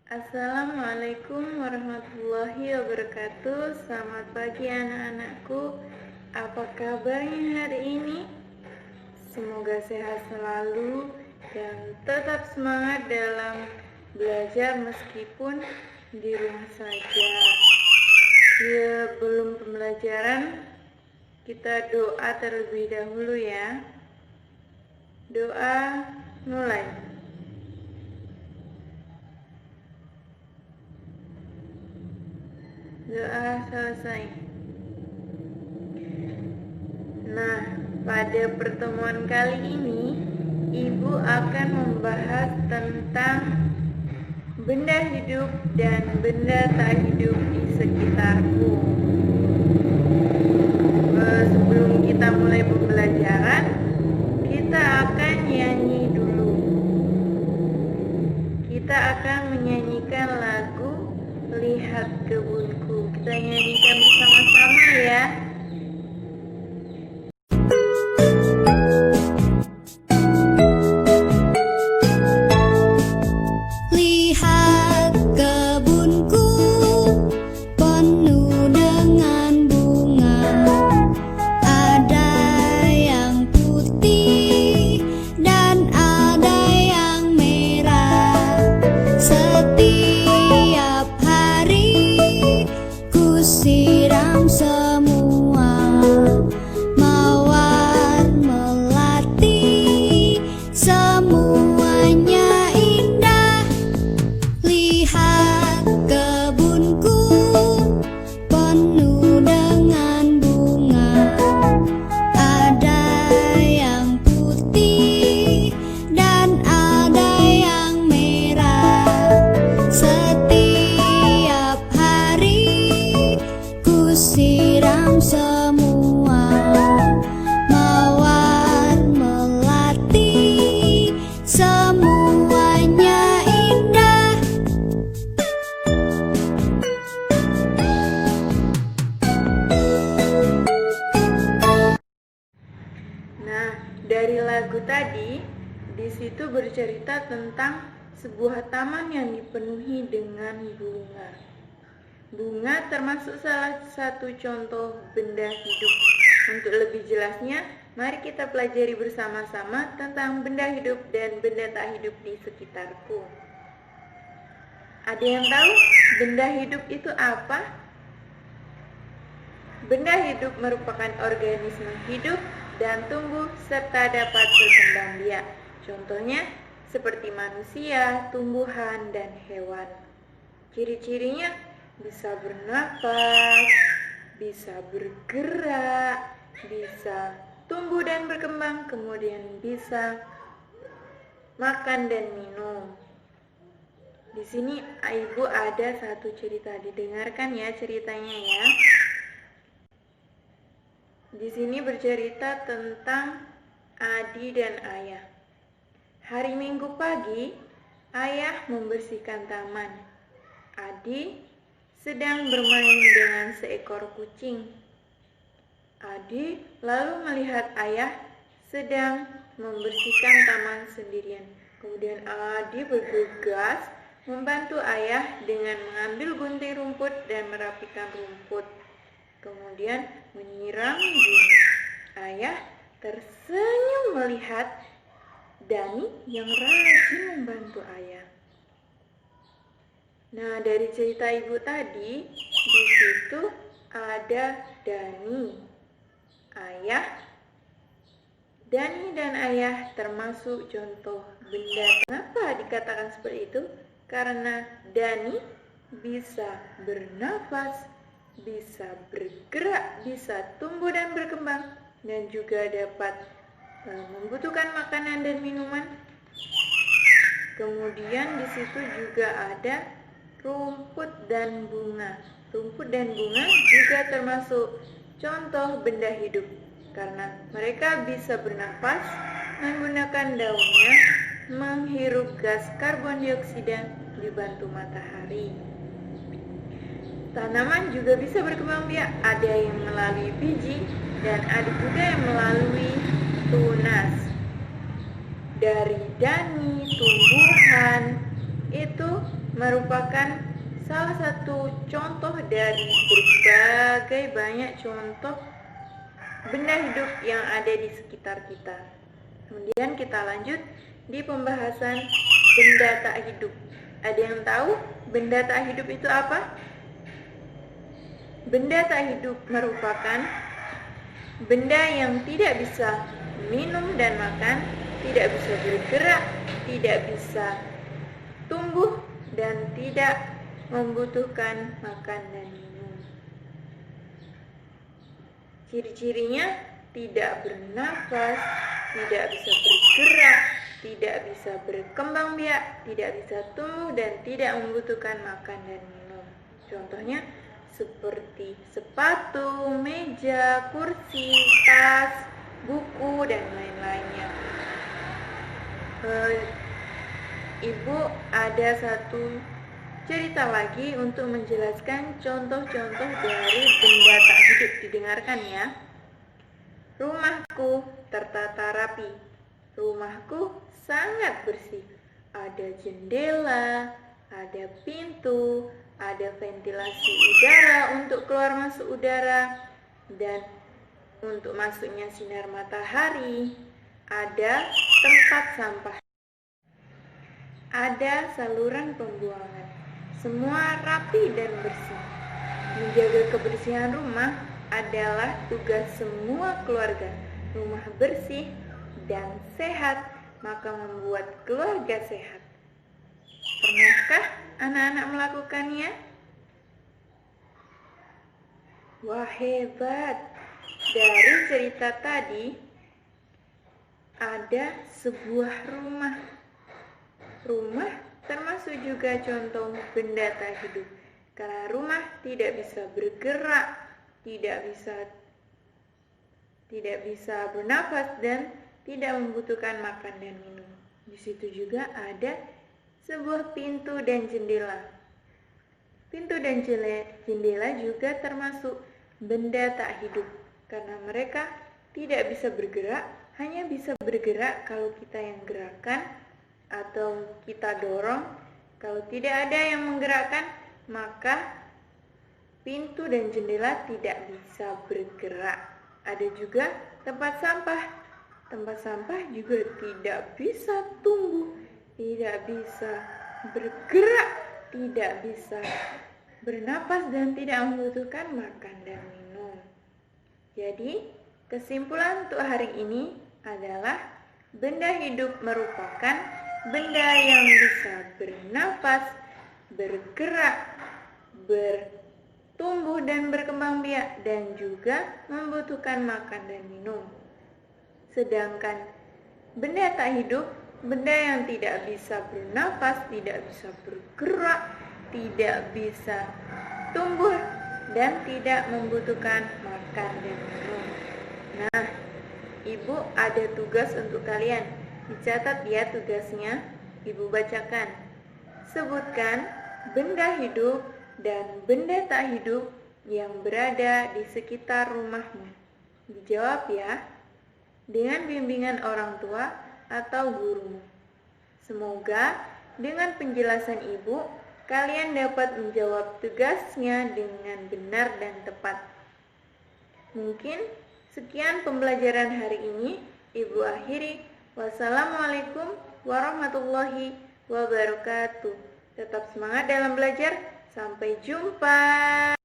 Assalamualaikum warahmatullahi wabarakatuh. Selamat pagi anak-anakku. Apa kabarnya hari ini? Semoga sehat selalu dan tetap semangat dalam belajar meskipun di rumah saja. Sebelum pembelajaran, kita doa terlebih dahulu ya. Doa mulai. Doa selesai. Nah, pada pertemuan kali ini Ibu akan membahas tentang benda hidup dan benda tak hidup di sekitarku. Sebelum kita mulai pembelajaran, kita akan nyanyi dulu. Kita akan menyanyikan lagu Lihat Kebunku. Kita nyanyikan bersama-sama ya. Lihat kebunku penuh dengan bunga, ada yang putih dan ada yang merah. Setiap hari ku siram semua, mawar melati, semuanya indah. Lihat kebunku penuh dengan bunga, ada yang putih dan ada yang merah. Setiap hari ku siram semua, mawar melati, semuanya indah. Nah, dari lagu tadi, di situ bercerita tentang sebuah taman yang dipenuhi dengan bunga. Bunga termasuk salah satu contoh benda hidup. Untuk lebih jelasnya, mari kita pelajari bersama-sama tentang benda hidup dan benda tak hidup di sekitarku. Ada yang tahu benda hidup itu apa? Benda hidup merupakan organisme hidup dan tumbuh serta dapat berkembang biak. Contohnya seperti manusia, tumbuhan, dan hewan. Ciri-cirinya bisa bernapas, bisa bergerak, bisa tumbuh dan berkembang, kemudian bisa makan dan minum. Di sini Ibu ada satu cerita, didengarkan ya ceritanya ya. Di sini bercerita tentang Adi dan Ayah. Hari Minggu pagi, Ayah membersihkan taman. Adi sedang bermain dengan seekor kucing. Adi lalu melihat Ayah sedang membersihkan taman sendirian. Kemudian Adi bergegas membantu Ayah dengan mengambil gunting rumput dan merapikan rumput. Kemudian menyirami bunga. Ayah tersenyum melihat Dani yang rajin membantu Ayah. Nah, dari cerita Ibu tadi, di situ ada Dani, Ayah. Dani dan Ayah termasuk contoh benda. Kenapa dikatakan seperti itu? Karena Dani bisa bernafas, bisa bergerak, bisa tumbuh dan berkembang, dan juga dapat membutuhkan makanan dan minuman. Kemudian di situ juga ada rumput dan bunga. Rumput dan bunga juga termasuk contoh benda hidup karena mereka bisa bernafas, menggunakan daunnya, menghirup gas karbon dioksida dibantu matahari. Tanaman juga bisa berkembang biak, ada yang melalui biji dan ada juga yang melalui tunas. Dari Dani, tumbuhan itu merupakan salah satu contoh dari berbagai banyak contoh benda hidup yang ada di sekitar kita. Kemudian kita lanjut di pembahasan benda tak hidup. Ada yang tahu benda tak hidup itu apa? Benda tak hidup merupakan benda yang tidak bisa minum dan makan, tidak bisa bergerak, tidak bisa tumbuh, dan tidak membutuhkan makan dan minum. Ciri-cirinya tidak bernafas, tidak bisa bergerak, tidak bisa berkembang biak, tidak bisa tumbuh, dan tidak membutuhkan makan dan minum. Contohnya seperti sepatu, meja, kursi, tas, buku, dan lain-lainnya. Ibu ada satu cerita lagi untuk menjelaskan contoh-contoh dari benda tak hidup. Didengarkan ya. Rumahku tertata rapi. Rumahku sangat bersih. Ada jendela, ada pintu, ada ventilasi udara untuk keluar masuk udara dan untuk masuknya sinar matahari. Ada tempat sampah. Ada saluran pembuangan. Semua rapi dan bersih. Menjaga kebersihan rumah adalah tugas semua keluarga. Rumah bersih dan sehat, maka membuat keluarga sehat. Pernahkah anak-anak melakukannya? Wah, hebat! Dari cerita tadi, ada sebuah rumah. Rumah termasuk juga contoh benda tak hidup. Karena rumah tidak bisa bergerak, tidak bisa bernafas, dan tidak membutuhkan makan dan minum. Di situ juga ada sebuah pintu dan jendela. Pintu dan jendela juga termasuk benda tak hidup karena mereka tidak bisa bergerak, hanya bisa bergerak kalau kita yang gerakan atau kita dorong. Kalau tidak ada yang menggerakkan, maka pintu dan jendela tidak bisa bergerak. Ada juga tempat sampah. Tempat sampah juga tidak bisa tumbuh, tidak bisa bergerak, tidak bisa bernapas, dan tidak membutuhkan makan dan minum. Jadi, kesimpulan untuk hari ini adalah benda hidup merupakan benda yang bisa bernapas, bergerak, bertumbuh dan berkembang biak, dan juga membutuhkan makan dan minum. Sedangkan benda tak hidup, benda yang tidak bisa bernapas, tidak bisa bergerak, tidak bisa tumbuh, dan tidak membutuhkan makan dan minum. Nah, Ibu ada tugas untuk kalian. Dicatat ya tugasnya. Ibu bacakan. Sebutkan benda hidup dan benda tak hidup yang berada di sekitar rumahmu. Dijawab ya, dengan bimbingan orang tua atau gurumu. Semoga dengan penjelasan Ibu, kalian dapat menjawab tugasnya dengan benar dan tepat. Mungkin sekian pembelajaran hari ini. Ibu akhiri. Wassalamualaikum warahmatullahi wabarakatuh. Tetap semangat dalam belajar. Sampai jumpa.